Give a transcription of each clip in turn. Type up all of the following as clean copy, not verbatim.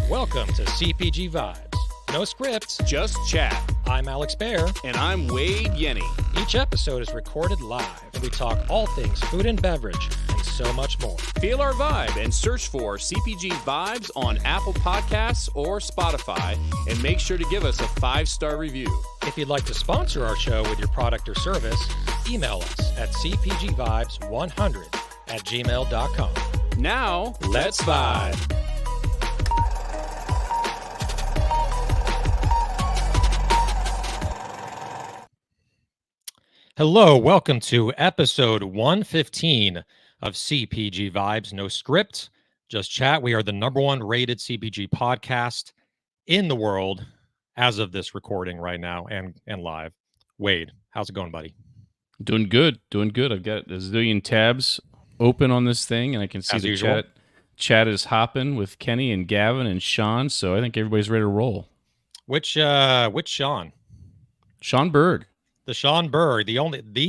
Welcome to CPG Vibes. No scripts, just chat. I'm Alex Baer. And I'm Wade Yenny. Each episode is recorded live, and we talk all things food and beverage, and so much more. Feel our vibe and search for CPG Vibes on Apple Podcasts or Spotify, and make sure to give us a 5-star review. If you'd like to sponsor our show with your product or service, email us at cpgvibes100@gmail.com. Now, let's vibe. Hello, welcome to episode 115 of CPG Vibes. No script, just chat. We are the #1 rated CPG podcast in the world as of this recording right now and live. Wade, how's it going, buddy? Doing good. I've got a zillion tabs open on this thing, and I can see As the usual. chat is hopping with Kenny and Gavin and Sean, so I think everybody's ready to roll. Which Sean? Sean Berg. The Sean Burr, the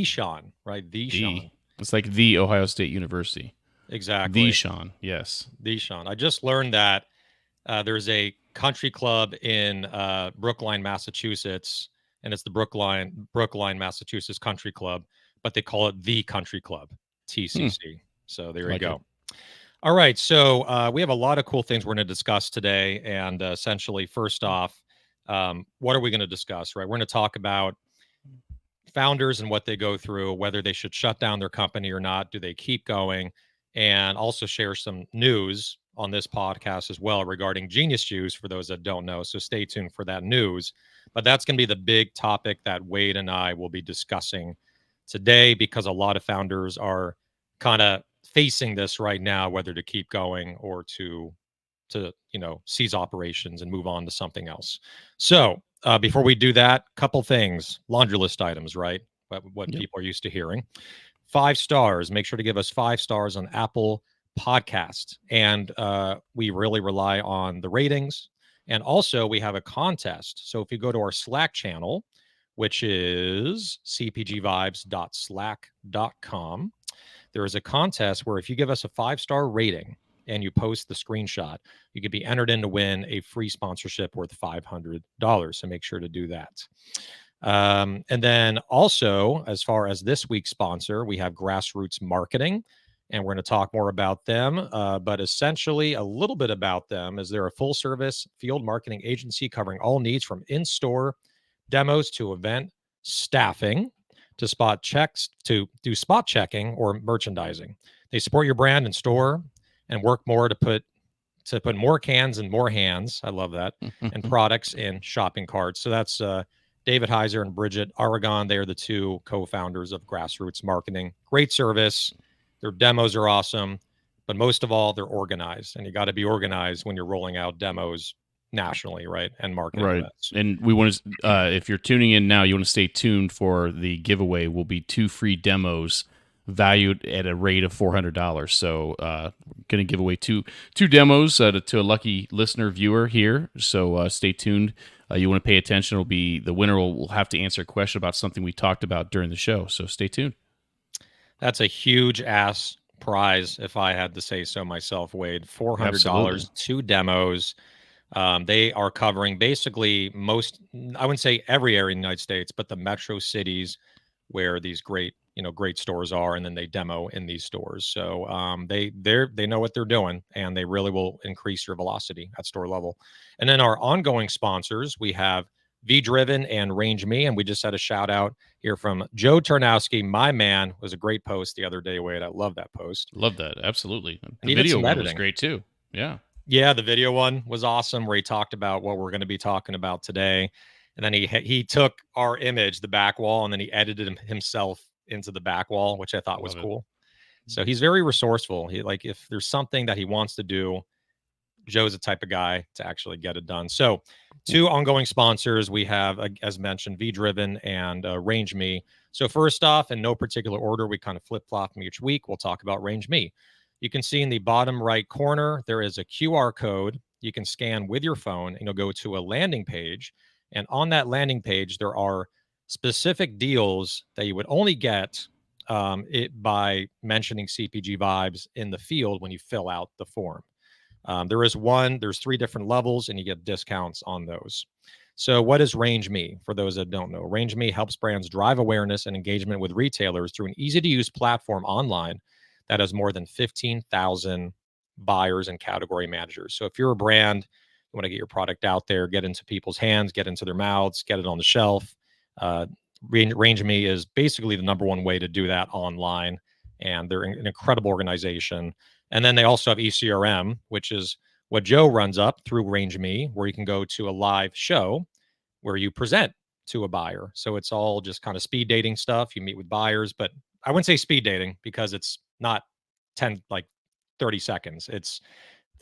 Sean, right? Sean. It's like the Ohio State University. Exactly. The Sean, yes. The Sean. I just learned that there's a country club in Brookline, Massachusetts, and it's the Brookline, Massachusetts Country Club, but they call it the Country Club, TCC. So there you go. All right. So we have a lot of cool things we're going to discuss today. And essentially, first off, what are we going to discuss, right? We're going to talk about founders and what they go through, whether they should shut down their company or not. Do they keep going? And also share some news on this podcast as well regarding Genius Juice for those that don't know. So stay tuned for that news. But that's going to be the big topic that Wade and I will be discussing today, because a lot of founders are kind of facing this right now, whether to keep going or to cease operations and move on to something else. So before we do that, couple things, laundry list items, right? What people are used to hearing. 5 stars. Make sure to give us 5 stars on Apple Podcast. And we really rely on the ratings. And also we have a contest. So if you go to our Slack channel, which is cpgvibes.slack.com, there is a contest where if you give us a 5-star rating and you post the screenshot, you could be entered in to win a free sponsorship worth $500. So make sure to do that. And then also, as far as this week's sponsor, we have Grassroots Marketing, and we're going to talk more about them. But essentially, a little bit about them is they're a full-service field marketing agency covering all needs from in-store demos to event staffing to spot checks to do spot checking or merchandising. They support your brand in store and work more to put more cans in more hands. I love that. And products in shopping carts. So that's David Heiser and Bridget Aragon. They are the 2 co-founders of Grassroots Marketing. Great service. Their demos are awesome, but most of all, they're organized. And you got to be organized when you're rolling out demos nationally, right? And marketing events. And we want to, if you're tuning in now, you want to stay tuned for the giveaway. Will be 2 free demos valued at a rate of $400. So going to give away two demos to a lucky listener viewer here. So stay tuned. You want to pay attention. It'll be the winner will have to answer a question about something we talked about during the show. So stay tuned. That's a huge ass prize, if I had to say so myself, Wade. $400, Absolutely. 2 demos. They are covering basically most, I wouldn't say every area in the United States, but the metro cities where these great stores are, and then they demo in these stores. So they know what they're doing, and they really will increase your velocity at store level. And then our ongoing sponsors, we have V-Driven and Range Me, and we just had a shout out here from Joe Tarnowski, my man. Was a great post the other day, Wade. I love that post. Love that, absolutely. And the video one was great too. Yeah, the video one was awesome, where he talked about what we're going to be talking about today. And then he took our image, the back wall, and then he edited himself into the back wall, which I thought was cool. So he's very resourceful. He, like, if there's something that he wants to do, Joe's the type of guy to actually get it done. So 2 ongoing sponsors we have, as mentioned, V-Driven and Range Me. So first off, in no particular order, we kind of flip-flop them each week. We'll talk about Range Me. You can see in the bottom right corner, there is a QR code you can scan with your phone, and you'll go to a landing page. And on that landing page, there are specific deals that you would only get by mentioning CPG Vibes in the field when you fill out the form. There's 3 different levels, and you get discounts on those. So what is Range Me? For those that don't know, Range Me helps brands drive awareness and engagement with retailers through an easy-to-use platform online that has more than 15,000 buyers and category managers. So if you're a brand, you want to get your product out there, get into people's hands, get into their mouths, get it on the shelf. Uh, Range Me is basically the number one way to do that online, and they're an incredible organization. And then they also have ECRM, which is what Joe runs up through Range Me, where you can go to a live show where you present to a buyer. So it's all just kind of speed dating stuff. You meet with buyers, but I wouldn't say speed dating because it's not 10, like 30 seconds. It's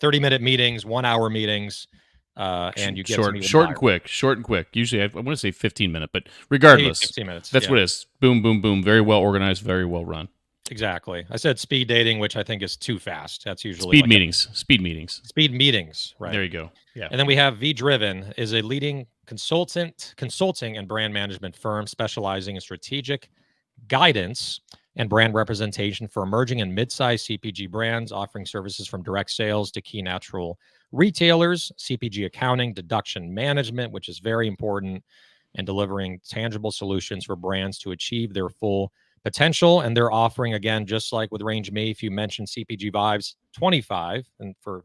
30-minute meetings, 1 hour meetings, and you get to meet with short buyers. and quick. Usually, I want to say 15-minute, but Maybe regardless, 15 minutes. that's Yeah, what it is. Boom, boom, boom. Very well organized, very well run. exactly. I said speed dating, which I think is too fast. That's usually Speed like meetings. Speed meetings. speed meetings, right? There you go. Yeah. And then we have V Driven is a leading consulting and brand management firm specializing in strategic guidance and brand representation for emerging and mid-sized CPG brands, offering services from direct sales to key natural retailers, CPG accounting, deduction management, which is very important, and delivering tangible solutions for brands to achieve their full potential. And they're offering, again, just like with Range Me, if you mention CPG Vibes 25, and for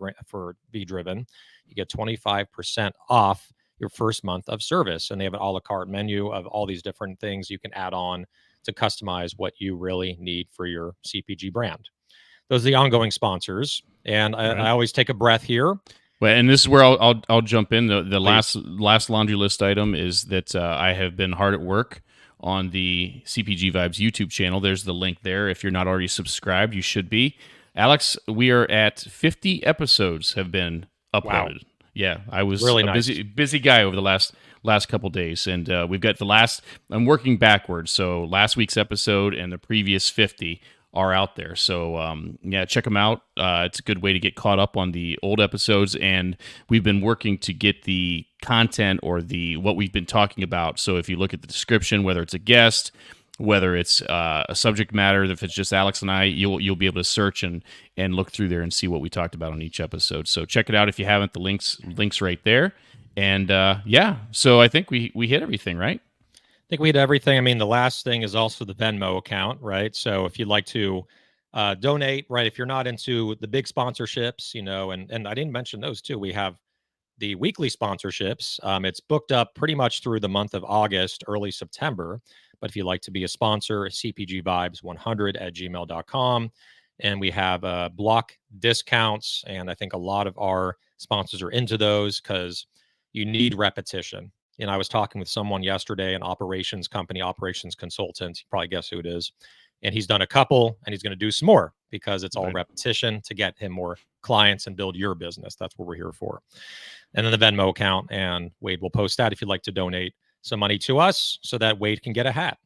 V Driven, you get 25% off your first month of service. And they have an a la carte menu of all these different things you can add on to customize what you really need for your CPG brand. Those are the ongoing sponsors. And I always take a breath here. Well, and this is where I'll jump in. The last laundry list item is that I have been hard at work on the CPG Vibes YouTube channel. There's the link there. If you're not already subscribed, you should be. Alex, we are at 50 episodes have been uploaded. Wow. Yeah, I was Really a nice. busy guy over the last couple days, and we've got the last. I'm working backwards, so last week's episode and the previous 50 are out there. So yeah, check them out. It's a good way to get caught up on the old episodes, and we've been working to get the content or the what we've been talking about. So if you look at the description, whether it's a guest, whether it's a subject matter, if it's just Alex and I, you'll be able to search and look through there and see what we talked about on each episode. So check it out if you haven't. The links right there. And yeah, so I think we hit everything, right? I think we hit everything. I mean, the last thing is also the Venmo account, right? So if you'd like to donate, right, if you're not into the big sponsorships, and I didn't mention those too. We have the weekly sponsorships. It's booked up pretty much through the month of August, early September. But if you'd like to be a sponsor, cpgvibes100@gmail.com. And we have block discounts. And I think a lot of our sponsors are into those because you need repetition. I was talking with someone yesterday, an operations consultant. You probably guess who it is. And he's done a couple, and he's going to do some more because it's all repetition to get him more clients and build your business. That's what we're here for. And then the Venmo account, and Wade will post that if you'd like to donate some money to us so that Wade can get a hat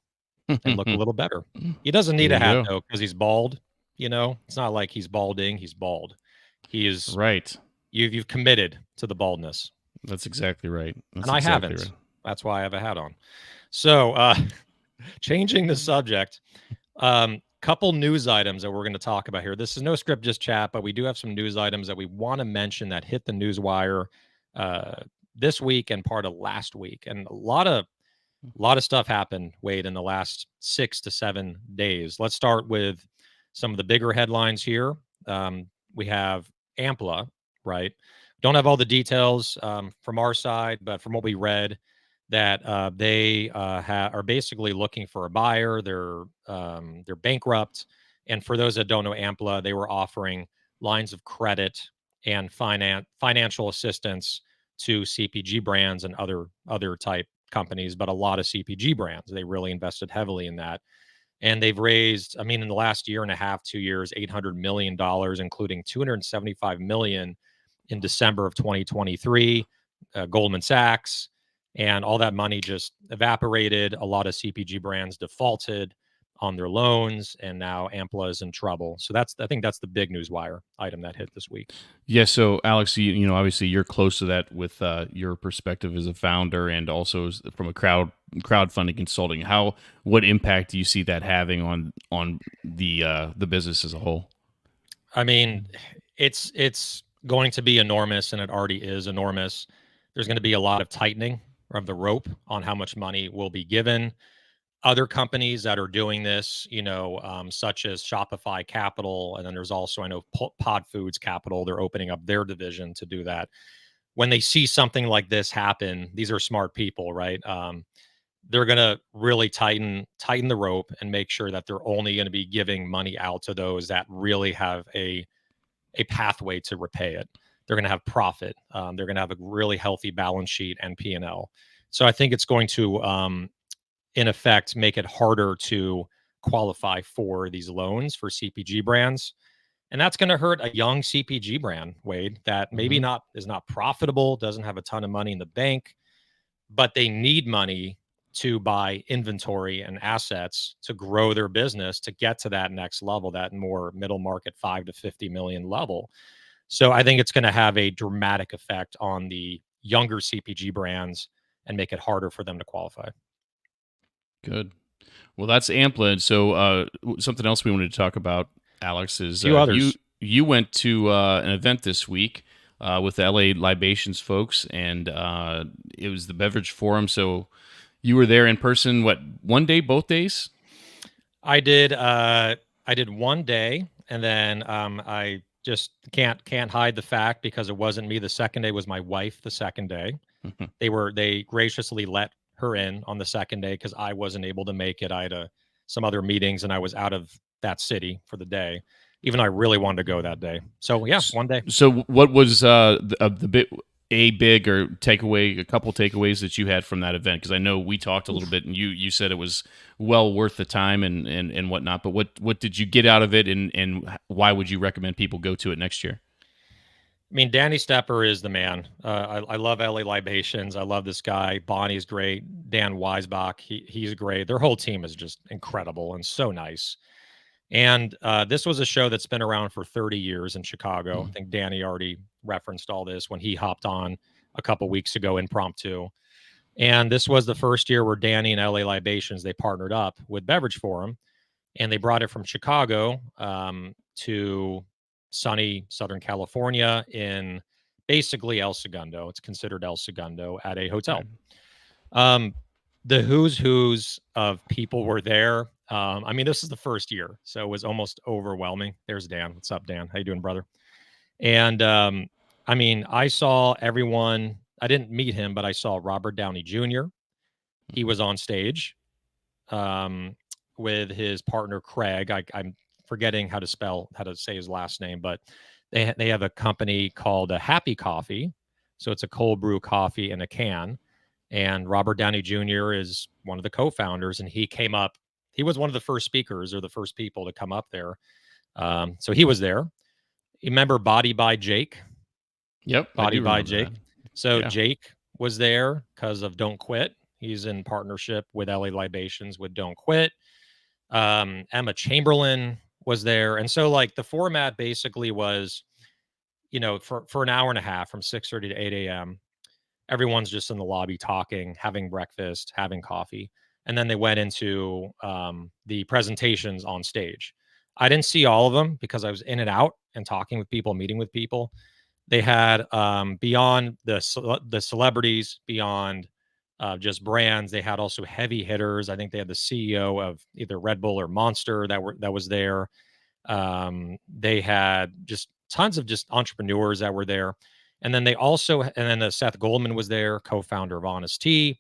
and look a little better. He doesn't need a hat, though, because he's bald. It's not like he's balding. He's bald. He is right. You've committed to the baldness. That's exactly right. And I haven't. Right. That's why I have a hat on. So changing the subject, couple news items that we're going to talk about here. This is no script, just chat, but we do have some news items that we want to mention that hit the news wire this week and part of last week. And a lot of stuff happened, Wade, in the last 6 to 7 days. Let's start with some of the bigger headlines here. We have Ampla, right? Don't have all the details from our side, but from what we read, that they are basically looking for a buyer. They're bankrupt, and for those that don't know Ampla, they were offering lines of credit and financial assistance to CPG brands and other type companies, but a lot of CPG brands. They really invested heavily in that. And they've raised, in the last year and a half, 2 years, $800 million, including $275 million in December of 2023, Goldman Sachs, and all that money just evaporated. A lot of CPG brands defaulted on their loans, and now Ampla is in trouble. So I think that's the big newswire item that hit this week. Yeah. So Alex, obviously you're close to that with your perspective as a founder and also from a crowdfunding consulting. What impact do you see that having on the business as a whole? It's going to be enormous, and it already is enormous. There's going to be a lot of tightening of the rope on how much money will be given. Other companies that are doing this, such as Shopify Capital, and then there's also, I know, Pod Foods Capital, they're opening up their division to do that. When they see something like this happen, these are smart people, right? They're going to really tighten the rope and make sure that they're only going to be giving money out to those that really have a pathway to repay it. They're going to have profit. They're going to have a really healthy balance sheet and P&L. So I think it's going to, in effect, make it harder to qualify for these loans for CPG brands. And that's going to hurt a young CPG brand, Wade, that maybe Mhm. not is not profitable, doesn't have a ton of money in the bank, but they need money to buy inventory and assets to grow their business to get to that next level, that more middle market 5 to 50 million level. So I think it's going to have a dramatic effect on the younger CPG brands and make it harder for them to qualify. Good. Well, that's Amplin. So something else we wanted to talk about, Alex, A is few you others. you went to an event this week with the LA Libations folks, and it was the Beverage Forum. So you were there in person. What, one day, both days? I did one day, and then I just can't hide the fact because it wasn't me. The second day was my wife. The second day, they graciously let her in on the second day because I wasn't able to make it. I had some other meetings, and I was out of that city for the day. Even though I really wanted to go that day. So yeah, one day. So what was the bit a big or takeaway, a couple takeaways that you had from that event? Because I know we talked a little bit, and you said it was well worth the time and whatnot. But what did you get out of it, and why would you recommend people go to it next year? I mean, Danny Stepper is the man. I love LA Libations. I love this guy. Bonnie's great. Dan Weisbach, he's great. Their whole team is just incredible and so nice. And this was a show that's been around for 30 years in Chicago. I think Danny already referenced all this when he hopped on a couple weeks ago impromptu. And this was the first year where Danny and LA Libations, they partnered up with Beverage Forum, and they brought it from Chicago to sunny Southern California in basically El Segundo. It's considered El Segundo at a hotel. Right. Um, the who's of people were there. I mean, this is the first year, so it was almost overwhelming. There's Dan. What's up, Dan? How you doing, brother? And I mean, I saw everyone. I didn't meet him, but I saw Robert Downey Jr. He was on stage um, with his partner Craig. I'm forgetting how to say his last name, but they have a company called Happy Coffee, so it's a cold brew coffee in a can. And Robert Downey Jr. is one of the co-founders, and he came up. He was one of the first speakers or the first people to come up there. So he was there. You remember Body by Jake? Yep, I Body do by remember that. Jake. So Yeah. Jake was there because of Don't Quit. He's in partnership with LA Libations with Don't Quit. Emma Chamberlain was there. And so like the format basically was, for an hour and a half from 6:30 to 8 a.m., everyone's just in the lobby talking, having breakfast, having coffee. And then they went into the presentations on stage. I didn't see all of them because I was in and out and talking with people, meeting with people. They had beyond the celebrities, beyond just brands. They had also heavy hitters. I think they had the CEO of either Red Bull or Monster that was there. They had just tons of just entrepreneurs that were there, and then Seth Goldman was there, co-founder of Honest Tea.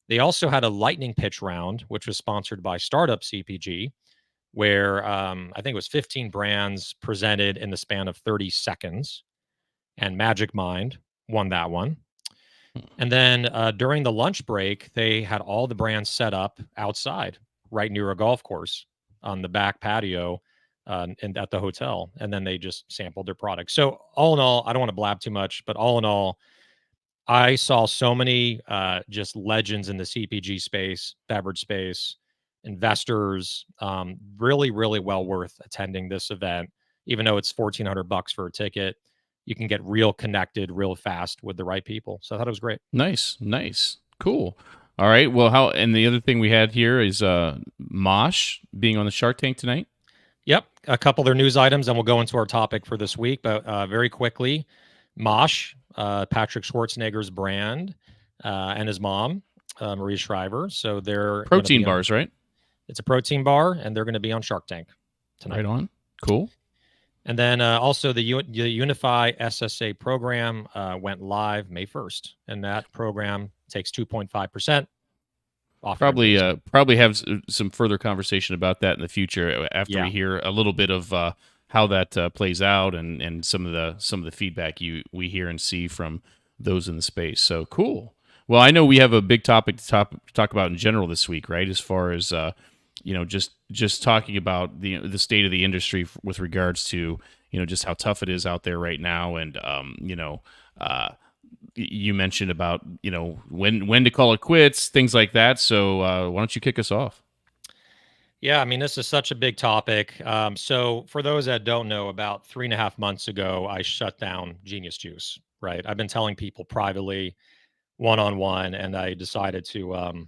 They also had a lightning pitch round, which was sponsored by Startup CPG, where I think it was 15 brands presented in the span of 30 seconds, and Magic Mind won that one. And then during the lunch break, they had all the brands set up outside, right near a golf course on the back patio and at the hotel. And then they just sampled their products. So all in all, I don't want to blab too much, but all in all, I saw so many just legends in the CPG space, beverage space, investors. Really, really well worth attending this event, even though it's $1,400 for a ticket. You can get real connected real fast with the right people. So I thought it was great. Nice, nice, cool. All right. Well, how? And the other thing we had here is Mosh being on the Shark Tank tonight. Yep, a couple of their news items, and we'll go into our topic for this week. But very quickly, Mosh, Patrick Schwarzenegger's brand, and his mom, Marie Shriver. So they're going to Protein be on. bars, right? It's a protein bar, and they're going to be on Shark Tank Right tonight. on. Cool. And then also the Unify SSA program went live May 1st, and that program takes 2.5% off your Probably invoice. probably have some further conversation about that in the future after Yeah. we hear a little bit of how that plays out and some of the feedback we hear and see from those in the space. So cool. Well, I know we have a big topic to talk about in general this week, right? As far as just talking about the state of the industry with regards to just how tough it is out there right now, and you mentioned about when to call it quits, things like that. So why don't you kick us off? Yeah, I mean, this is such a big topic. So, for those that don't know, about 3.5 months ago, I shut down Genius Juice, right? I've been telling people privately, one on one, and I decided to,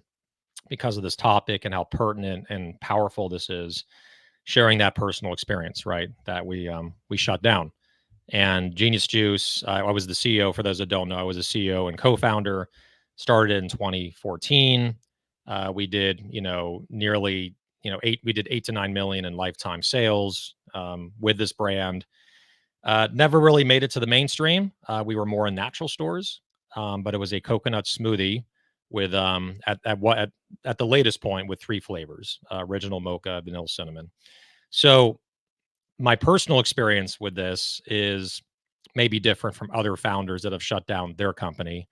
because of this topic and how pertinent and powerful this is, sharing that personal experience, right? That we shut down. And Genius Juice, I was the CEO. For those that don't know, I was a CEO and co-founder. Started in 2014. We did, nearly, eight. We did 8 to 9 million in lifetime sales with this brand. Never really made it to the mainstream. We were more in natural stores, but it was a coconut smoothie with at the latest point with 3 flavors: original mocha, vanilla, cinnamon. So my personal experience with this is maybe different from other founders that have shut down their company,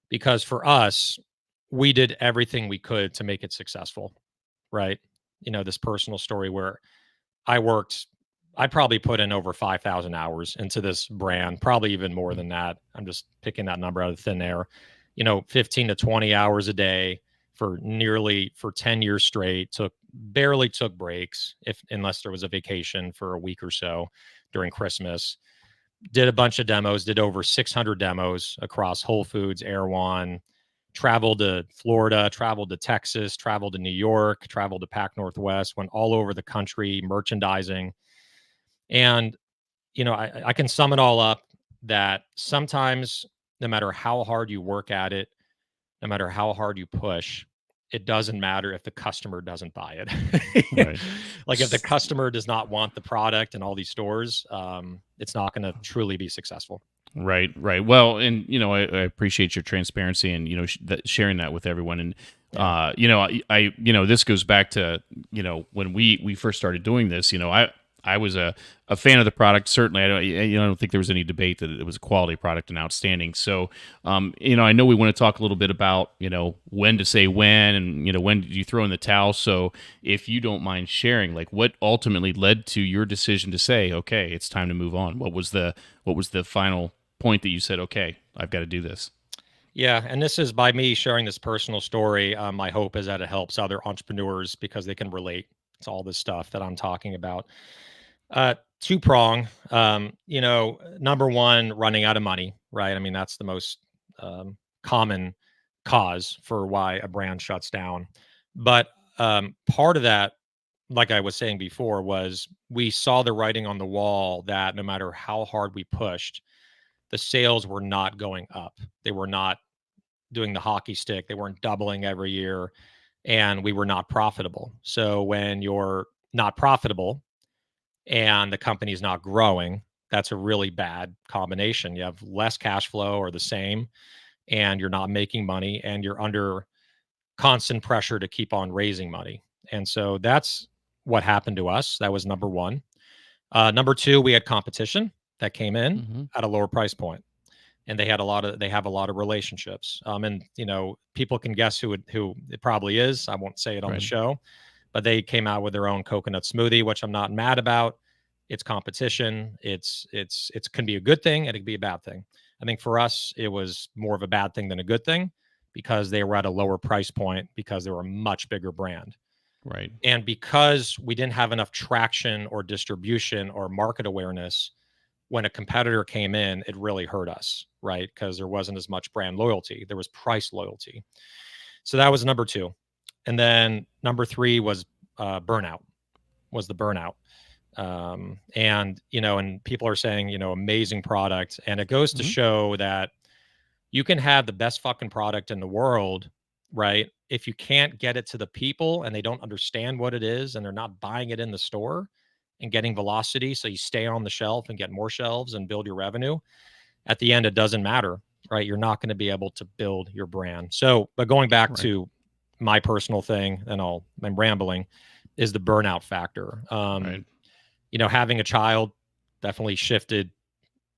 because for us, we did everything we could to make it successful, right? This personal story where I worked, I probably put in over 5,000 hours into this brand, probably even more than that. I'm just picking that number out of thin air. 15 to 20 hours a day for 10 years straight. Barely took breaks, if unless there was a vacation for a week or so during Christmas. Did a bunch of demos, did over 600 demos across Whole Foods, Erewhon, traveled to Florida, traveled to Texas, traveled to New York, traveled to Pac Northwest, went all over the country merchandising. And, I can sum it all up that sometimes, no matter how hard you work at it, no matter how hard you push, it doesn't matter if the customer doesn't buy it. Right. Like if the customer does not want the product in all these stores, it's not going to truly be successful. Right, right. Well, and I appreciate your transparency and sharing that with everyone. And Yeah. this goes back to when we first started doing this. I was a fan of the product. Certainly, I don't think there was any debate that it was a quality product and outstanding. So, I know we want to talk a little bit about when to say when, and when did you throw in the towel. So, if you don't mind sharing, like what ultimately led to your decision to say, okay, it's time to move on. What was the final point that you said, okay, I've got to do this? Yeah. And this is by me sharing this personal story. My hope is that it helps other entrepreneurs because they can relate to all this stuff that I'm talking about. Two prong. Number one, running out of money, right? I mean, that's the most common cause for why a brand shuts down. But part of that, like I was saying before, was we saw the writing on the wall that no matter how hard we pushed, the sales were not going up. They were not doing the hockey stick. They weren't doubling every year, and we were not profitable. So when you're not profitable and the company's not growing, that's a really bad combination. You have less cash flow or the same, and you're not making money, and you're under constant pressure to keep on raising money. And so that's what happened to us. That was number one. Number two, we had competition that came in Mm-hmm. at a lower price point, and they have a lot of relationships. And people can guess who it probably is. I won't say it on the Right. show, but they came out with their own coconut smoothie, which I'm not mad about. It's competition. It can be a good thing and it can be a bad thing. I think for us, it was more of a bad thing than a good thing because they were at a lower price point because they were a much bigger brand. Right. And because we didn't have enough traction or distribution or market awareness, when a competitor came in, it really hurt us, right? Because there wasn't as much brand loyalty. There was price loyalty. So that was number two. And then number three was burnout, was the burnout. And and people are saying, amazing product, and it goes to Mhm. show that you can have the best fucking product in the world, right? If you can't get it to the people and they don't understand what it is and they're not buying it in the store and getting velocity, so you stay on the shelf and get more shelves and build your revenue, at the end, it doesn't matter, right? You're not going to be able to build your brand. So, but going back Right. to my personal thing, and I'm rambling, is the burnout factor. Right. Having a child definitely shifted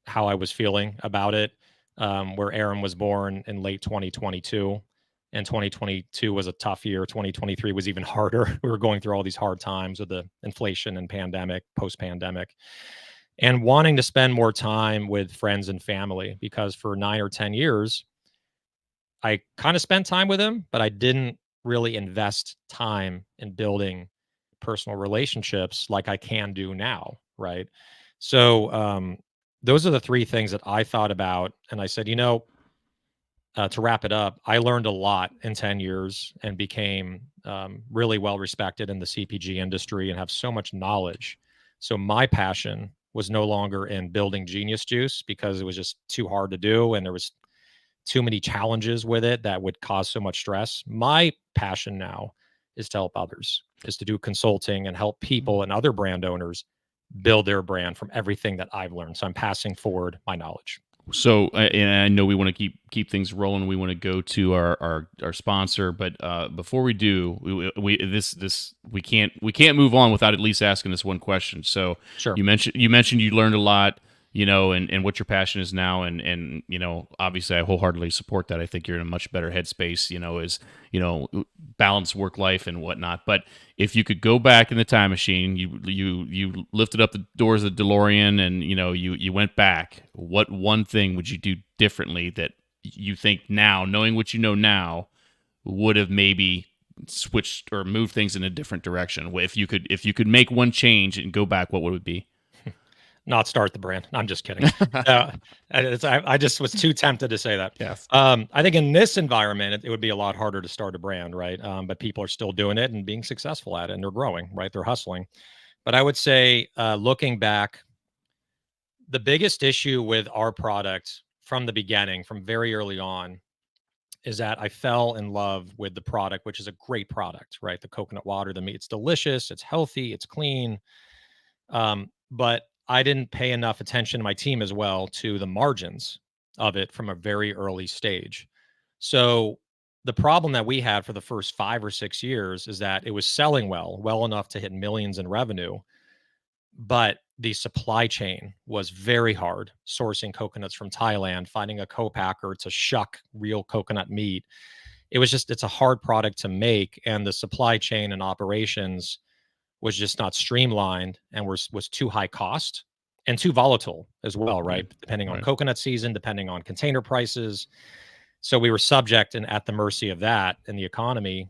how I was feeling about it. Where Aaron was born in late 2022, and 2022 was a tough year. 2023 was even harder. We were going through all these hard times with the inflation and pandemic, post pandemic, and wanting to spend more time with friends and family, because for 9 or 10 years, I kind of spent time with them, but I didn't really invest time in building personal relationships like I can do now. Right. So, those are the three things that I thought about. And I said, to wrap it up, I learned a lot in 10 years and became really well respected in the CPG industry and have so much knowledge. So my passion was no longer in building Genius Juice, because it was just too hard to do and there was too many challenges with it that would cause so much stress. My passion now is to help others, is to do consulting and help people and other brand owners build their brand from everything that I've learned. So I'm passing forward my knowledge. So, and I know we want to keep things rolling. We want to go to our sponsor, but before we do, we can't move on without at least asking this one question. So, Sure. you mentioned you learned a lot, and what your passion is now, and obviously I wholeheartedly support that. I think you're in a much better headspace, as balance work life and whatnot. But if you could go back in the time machine, you lifted up the doors of the DeLorean, and you went back. What one thing would you do differently that you think now, knowing what you know now, would have maybe switched or moved things in a different direction? If you could make one change and go back, what would it be? Not start the brand. I'm just kidding. I just was too tempted to say that. Yes. I think in this environment, it would be a lot harder to start a brand, right? But people are still doing it and being successful at it, and they're growing, right? They're hustling. But I would say, looking back, the biggest issue with our product from the beginning, from very early on, is that I fell in love with the product, which is a great product, right? The coconut water, the meat, it's delicious, it's healthy, it's clean. But I didn't pay enough attention to my team as well to the margins of it from a very early stage. So the problem that we had for the first 5 or 6 years is that it was selling well enough to hit millions in revenue, but the supply chain was very hard, sourcing coconuts from Thailand, finding a co-packer to shuck real coconut meat. It's a hard product to make, and the supply chain and operations was just not streamlined and was too high cost and too volatile as well, Right. right? Depending on Right. coconut season, depending on container prices. So we were subject and at the mercy of that in the economy.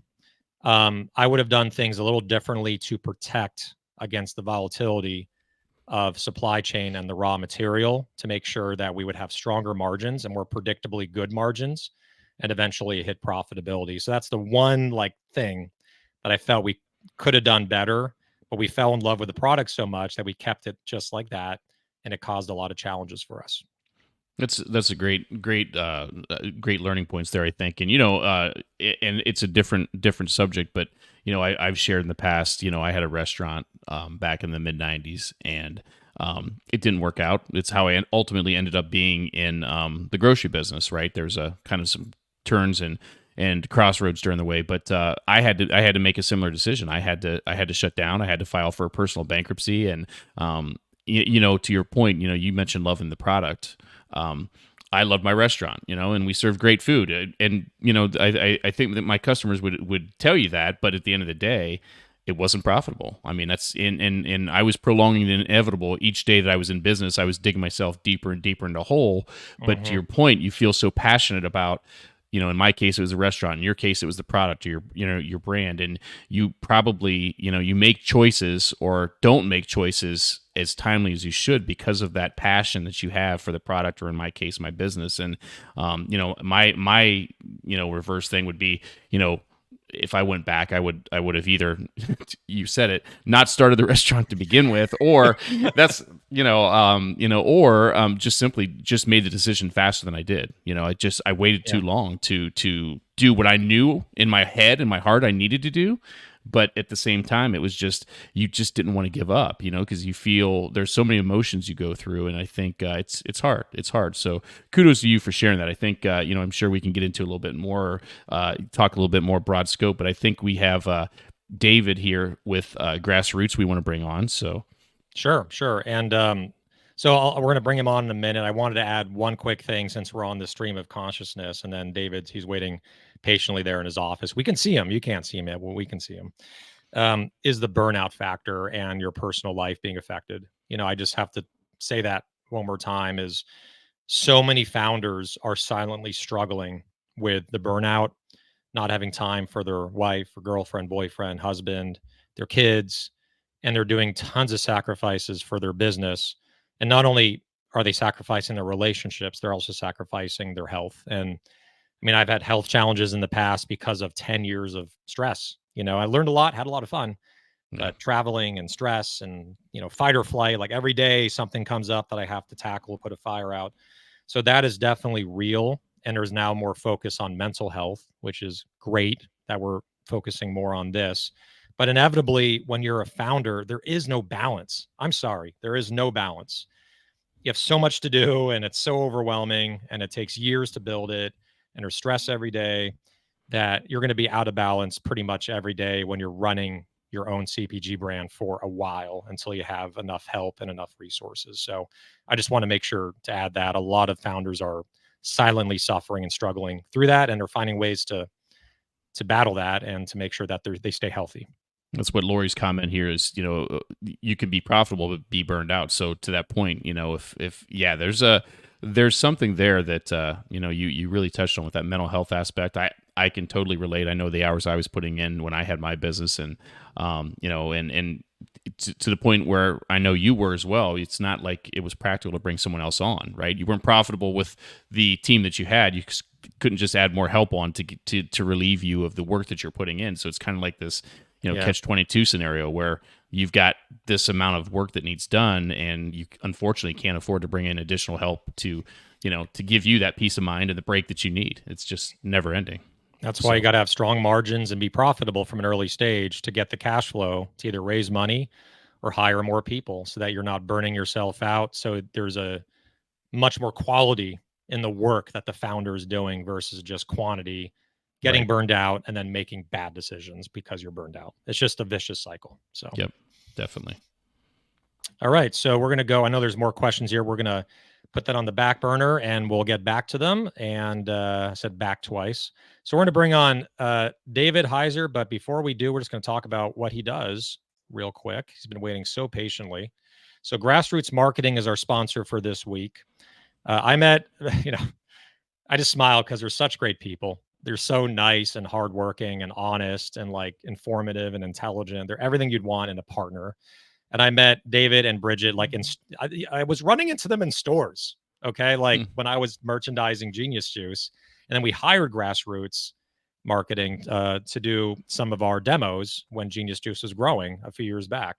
I would have done things a little differently to protect against the volatility of supply chain and the raw material, to make sure that we would have stronger margins and more predictably good margins and eventually hit profitability. So that's the one thing that I felt we could have done better, but we fell in love with the product so much that we kept it just like that, and it caused a lot of challenges for us. That's a great learning points there, I think. And and it's a different subject, but I've shared in the past. I had a restaurant back in the mid '90s, and it didn't work out. It's how I ultimately ended up being in the grocery business. Right, there's a kind of some turns and crossroads during the way, but I had to make a similar decision. I had to shut down. I had to file for a personal bankruptcy, and to your point, you mentioned loving the product. I loved my restaurant, and we served great food. And I think that my customers would tell you that, but at the end of the day, it wasn't profitable. I mean, that's and I was prolonging the inevitable. Each day that I was in business, I was digging myself deeper and deeper into a hole. But to Mhm. your point, you feel so passionate about, in my case, it was a restaurant. In your case, it was the product or your brand. And you probably, you make choices or don't make choices as timely as you should because of that passion that you have for the product, or in my case, my business. And, my reverse thing would be, if I went back, I would have either, you said it, not started the restaurant to begin with, or that's or just simply just made the decision faster than I did. I waited too long to do what I knew in my head and my heart I needed to do. But at the same time, it was just, you just didn't want to give up, because you feel there's so many emotions you go through, and I think it's hard. It's hard. So kudos to you for sharing that. I think I'm sure we can get into a little bit more, talk a little bit more broad scope. But I think we have David here with Grassroots we want to bring on. So Sure. And we're going to bring him on in a minute. I wanted to add one quick thing since we're on the stream of consciousness, and then he's waiting patiently there in his office. We can see him. You can't see him yet. Well, we can see him. Is the burnout factor and your personal life being affected. I just have to say that one more time, is so many founders are silently struggling with the burnout, not having time for their wife or girlfriend, boyfriend, husband, their kids, and they're doing tons of sacrifices for their business. And not only are they sacrificing their relationships, they're also sacrificing their health. And I mean, I've had health challenges in the past because of 10 years of stress. I learned a lot, had a lot of fun, but traveling and stress and, fight or flight, like every day something comes up that I have to tackle, put a fire out. So that is definitely real. And there's now more focus on mental health, which is great that we're focusing more on this. But inevitably, when you're a founder, there is no balance. I'm sorry, there is no balance. You have so much to do, and it's so overwhelming, and it takes years to build it, and there's stress every day, that you're going to be out of balance pretty much every day when you're running your own CPG brand for a while, until you have enough help and enough resources. So I just want to make sure to add that a lot of founders are silently suffering and struggling through that, and they're finding ways to battle that and to make sure that they stay healthy. That's what Lori's comment here is, you can be profitable but be burned out. So to that point, if there's something there that you really touched on with that mental health aspect. I can totally relate. I know the hours I was putting in when I had my business, and and to the point where I know you were as well. It's not like it was practical to bring someone else on, right? You weren't profitable with the team that you had. You couldn't just add more help on to relieve you of the work that you're putting in. So it's kind of like this, catch-22 scenario where you've got this amount of work that needs done, and you unfortunately can't afford to bring in additional help to give you that peace of mind and the break that you need. It's just never ending. That's why you got to have strong margins and be profitable from an early stage to get the cash flow to either raise money or hire more people, so that you're not burning yourself out. So there's a much more quality in the work that the founder is doing versus just quantity, getting burned out and then making bad decisions because you're burned out. It's just a vicious cycle. So, yep, definitely. All right. So we're going to go. I know there's more questions here. We're going to put that on the back burner and we'll get back to them. And I said back twice. So we're going to bring on David Heiser. But before we do, we're just going to talk about what he does real quick. He's been waiting so patiently. So Grassroots Marketing is our sponsor for this week. I met, I just smile because they're such great people. They're so nice and hardworking and honest and like informative and intelligent. They're everything you'd want in a partner. And I met David and Bridget like I was running into them in stores. Okay. Like when I was merchandising Genius Juice, and then we hired Grassroots Marketing to do some of our demos when Genius Juice was growing a few years back.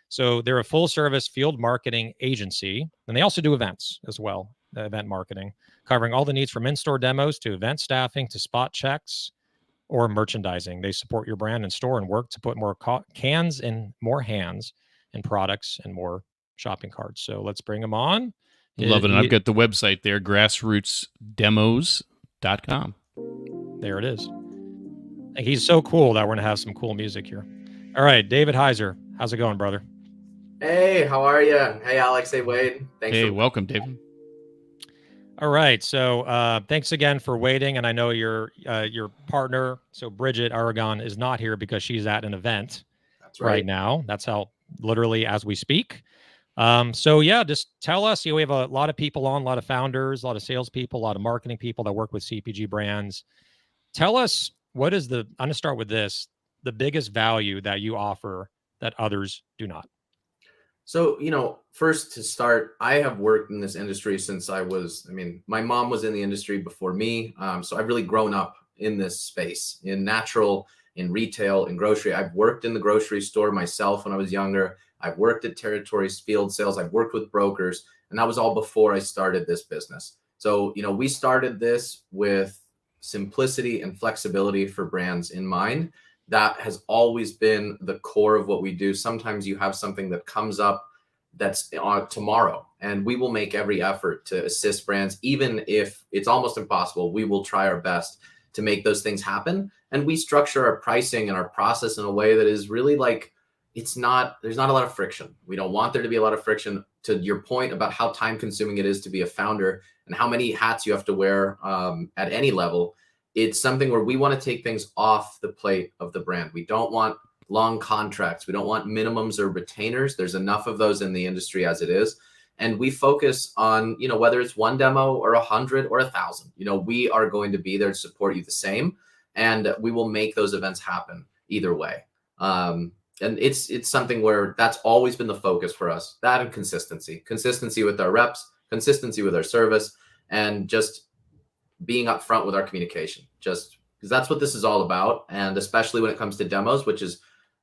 So they're a full service field marketing agency, and they also do events as well, event marketing, covering all the needs from in-store demos to event staffing to spot checks or merchandising. They support your brand in store and work to put more cans in more hands and products and more shopping carts. So let's bring them on. Love it. And I've got the website there, grassrootsdemos.com. There it is. He's so cool that we're going to have some cool music here. All right, David Heiser. How's it going, brother? Hey, how are you? Hey, Alex. Hey, Wade. Thanks. Welcome, David. All right. So thanks again for waiting. And I know your partner, so Bridget Aragon, is not here because she's at an event right now. That's how literally as we speak. So yeah, just tell us, we have a lot of people on, a lot of founders, a lot of salespeople, a lot of marketing people that work with CPG brands. Tell us, I'm going to start with this, the biggest value that you offer that others do not. So, first to start, I have worked in this industry since my mom was in the industry before me. So I've really grown up in this space, in natural in retail, in grocery. I've worked in the grocery store myself when I was younger. I've worked at territories, field sales. I've worked with brokers, and that was all before I started this business. So, we started this with simplicity and flexibility for brands in mind. That has always been the core of what we do. Sometimes you have something that comes up that's on tomorrow, and we will make every effort to assist brands. Even if it's almost impossible, we will try our best to make those things happen. And we structure our pricing and our process in a way that is really like, there's not a lot of friction. We don't want there to be a lot of friction. To your point about how time consuming it is to be a founder and how many hats you have to wear at any level, it's something where we want to take things off the plate of the brand. We don't want long contracts. We don't want minimums or retainers. There's enough of those in the industry as it is. And we focus on, whether it's one demo or 100 or 1,000, we are going to be there to support you the same. And we will make those events happen either way. And it's something where that's always been the focus for us, that and consistency with our reps, consistency with our service, and just being upfront with our communication, just because that's what this is all about. And especially when it comes to demos,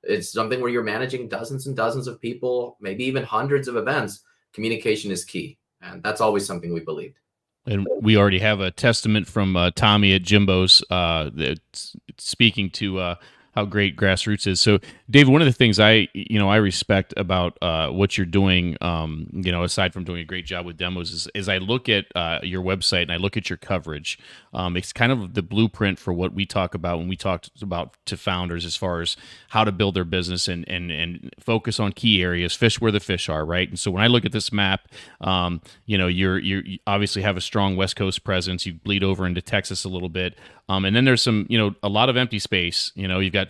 it's something where you're managing dozens and dozens of people, maybe even hundreds of events. Communication is key. And that's always something we believed. And we already have a testament from Tommy at Jimbo's that's speaking to how great Grassroots is. So, Dave, one of the things I respect about what you're doing, aside from doing a great job with demos, is I look at your website and I look at your coverage. It's kind of the blueprint for what we talk about when we talk about to founders as far as how to build their business and focus on key areas, fish where the fish are, right? And so when I look at this map, you obviously have a strong West Coast presence. You bleed over into Texas a little bit. And then there's some, a lot of empty space. You've got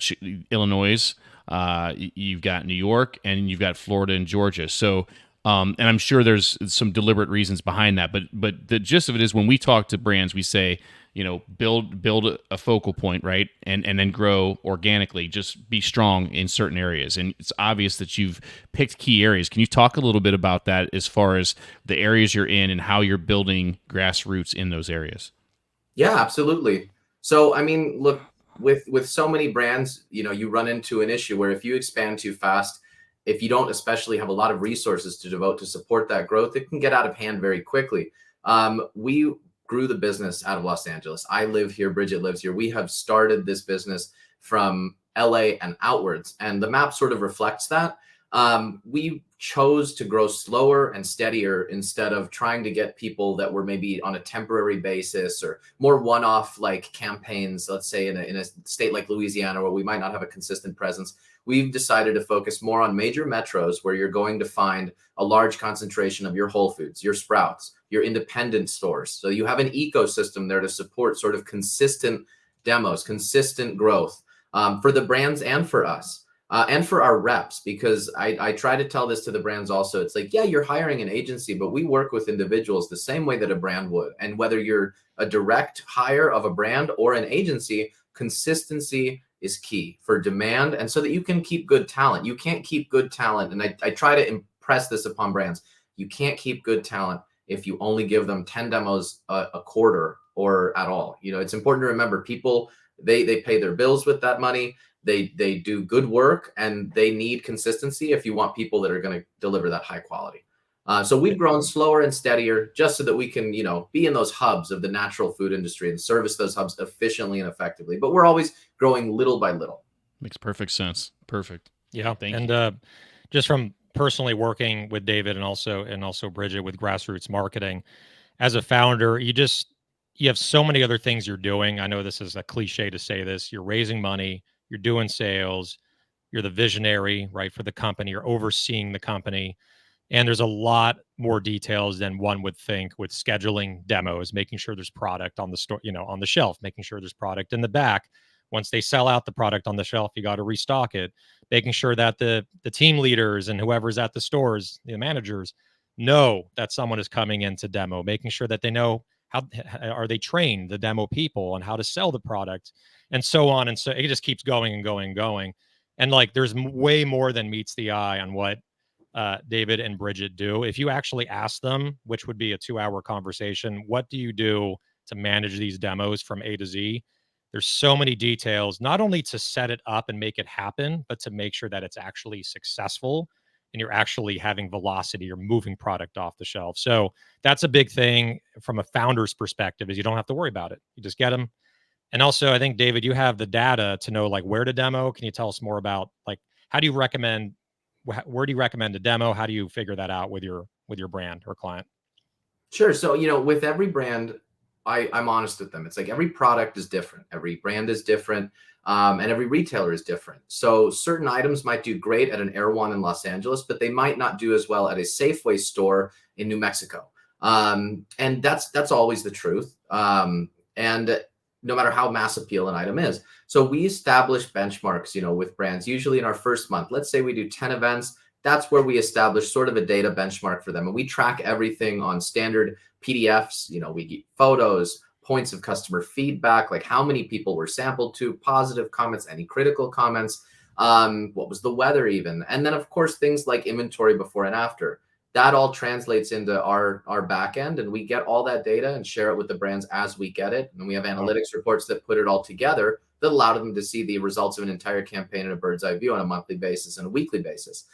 Illinois, you've got New York, and you've got Florida and Georgia. So, and I'm sure there's some deliberate reasons behind that. But the gist of it is when we talk to brands, we say, build a focal point, right? And then grow organically. Just be strong in certain areas. And it's obvious that you've picked key areas. Can you talk a little bit about that as far as the areas you're in and how you're building Grassroots in those areas? Yeah, absolutely. So, look, with so many brands, you run into an issue where if you expand too fast, if you don't especially have a lot of resources to devote to support that growth, it can get out of hand very quickly. We grew the business out of Los Angeles. I live here. Bridget lives here. We have started this business from LA and outwards, and the map sort of reflects that. We chose to grow slower and steadier instead of trying to get people that were maybe on a temporary basis or more one-off like campaigns, let's say in a state like Louisiana where we might not have a consistent presence. We've decided to focus more on major metros where you're going to find a large concentration of your Whole Foods, your Sprouts, your independent stores. So you have an ecosystem there to support sort of consistent demos, consistent growth for the brands and for us. And for our reps, because I try to tell this to the brands also. It's like, yeah, you're hiring an agency, but we work with individuals the same way that a brand would. And whether you're a direct hire of a brand or an agency, consistency is key for demand and so that you can keep good talent. You can't keep good talent. And I try to impress this upon brands. You can't keep good talent if you only give them 10 demos a quarter or at all. It's important to remember people, they pay their bills with that money. They do good work and they need consistency if you want people that are going to deliver that high quality. So we've grown slower and steadier just so that we can, be in those hubs of the natural food industry and service those hubs efficiently and effectively. But we're always growing little by little. Makes perfect sense. Perfect. Yeah. Thank you. Just from personally working with David and also Bridget with Grassroots Marketing, as a founder, you have so many other things you're doing. I know this is a cliche to say this. You're raising money. You're doing sales, you're the visionary, right, for the company, you're overseeing the company. And there's a lot more details than one would think with scheduling demos, making sure there's product on the store, on the shelf, making sure there's product in the back. Once they sell out the product on the shelf, you got to restock it, making sure that the team leaders and whoever's at the stores, the managers, know that someone is coming in to demo, making sure that they know how are they trained, the demo people, on how to sell the product, and so on. And so it just keeps going and going and going. And like, there's way more than meets the eye on what David and Bridget do. If you actually ask them, which would be a 2-hour conversation, what do you do to manage these demos from A to Z? There's so many details, not only to set it up and make it happen, but to make sure that it's actually successful and you're actually having velocity or moving product off the shelf. So that's a big thing from a founder's perspective, is you don't have to worry about it. You just get them. And also, I think, David, you have the data to know like where to demo. Can you tell us more about like, how do you recommend, where do you recommend a demo? How do you figure that out with your brand or client? Sure. So, with every brand, I'm honest with them. It's like every product is different. Every brand is different. And every retailer is different. So certain items might do great at an Erewhon in Los Angeles, but they might not do as well at a Safeway store in New Mexico. And that's always the truth. And no matter how mass appeal an item is. So we establish benchmarks, with brands, usually in our first month. Let's say we do 10 events. That's where we establish sort of a data benchmark for them. And we track everything on standard PDFs. We get photos, points of customer feedback, like how many people were sampled to, positive comments, any critical comments, what was the weather even. And then, of course, things like inventory before and after. That all translates into our back end, and we get all that data and share it with the brands as we get it. And we have analytics reports that put it all together that allow them to see the results of an entire campaign in a bird's eye view on a monthly basis and a weekly basis.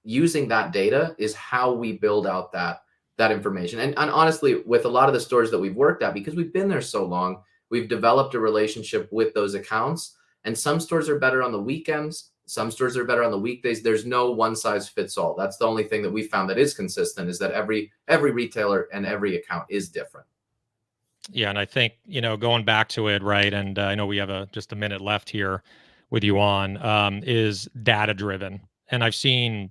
Using that data is how we build out that information. And honestly, with a lot of the stores that we've worked at, because we've been there so long, we've developed a relationship with those accounts. And some stores are better on the weekends. Some stores are better on the weekdays. There's no one size fits all. That's the only thing that we found that is consistent, is that every retailer and every account is different. Yeah. And I think, going back to it, right. And I know we have just a minute left here with you on, is data driven. And I've seen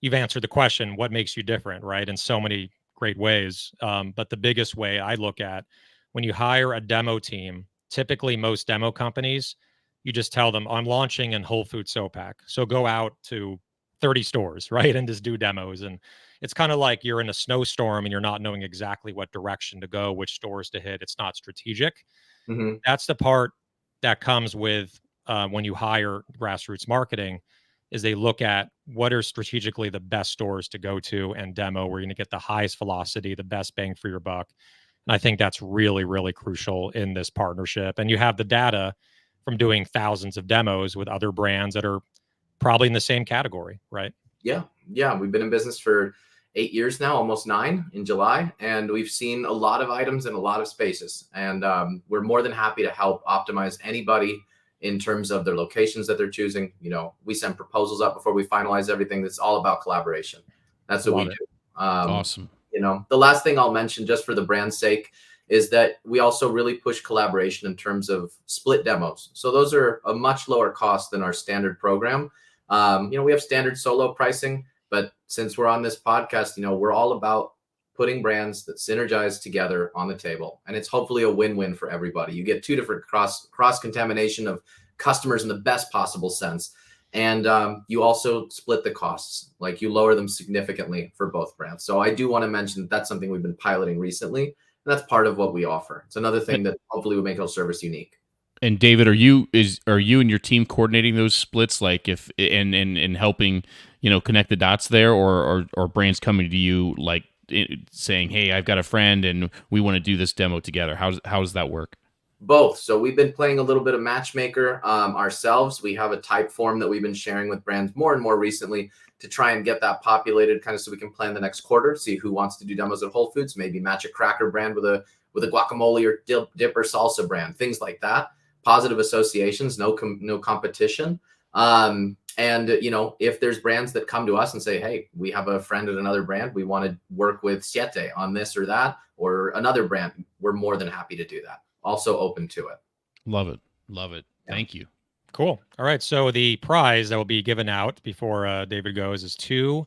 you've answered the question, what makes you different, right? In so many great ways. But the biggest way I look at, when you hire a demo team, typically most demo companies, you just tell them, I'm launching in Whole Foods SoPac. So go out to 30 stores, right? And just do demos. And it's kind of like you're in a snowstorm and you're not knowing exactly what direction to go, which stores to hit. It's not strategic. Mm-hmm. That's the part that comes with when you hire grassroots marketing, is they look at what are strategically the best stores to go to and demo, where you're going to get the highest velocity, the best bang for your buck. And I think that's really, really crucial in this partnership. And you have the data from doing thousands of demos with other brands that are probably in the same category, right? Yeah. We've been in business for 8 years now, almost 9 in July. And we've seen a lot of items in a lot of spaces. And we're more than happy to help optimize anybody in terms of their locations that they're choosing. We send proposals up before we finalize everything. That's all about collaboration. That's what we do. Awesome. The last thing I'll mention, just for the brand's sake, is that we also really push collaboration in terms of split demos. So those are a much lower cost than our standard program. We have standard solo pricing, but since we're on this podcast, we're all about putting brands that synergize together on the table. And it's hopefully a win-win for everybody. You get 2 different cross-contamination of customers in the best possible sense. And you also split the costs, like you lower them significantly for both brands. So I do want to mention that that's something we've been piloting recently. And that's part of what we offer. It's another thing that hopefully will make our service unique. And David, are you and your team coordinating those splits, like if and helping connect the dots there, or brands coming to you like saying, hey, I've got a friend and we want to do this demo together? How does that work? Both. So we've been playing a little bit of matchmaker ourselves. We have a type form that we've been sharing with brands more and more recently to try and get that populated, kind of so we can plan the next quarter, see who wants to do demos at Whole Foods, maybe match a cracker brand with a guacamole or dip or salsa brand, things like that. Positive associations, no competition. And if there's brands that come to us and say, hey, we have a friend at another brand, we want to work with Siete on this or that, or another brand, we're more than happy to do that. Also open to it. Love it. Yeah. Thank you. Cool. All right. So the prize that will be given out before David goes is 2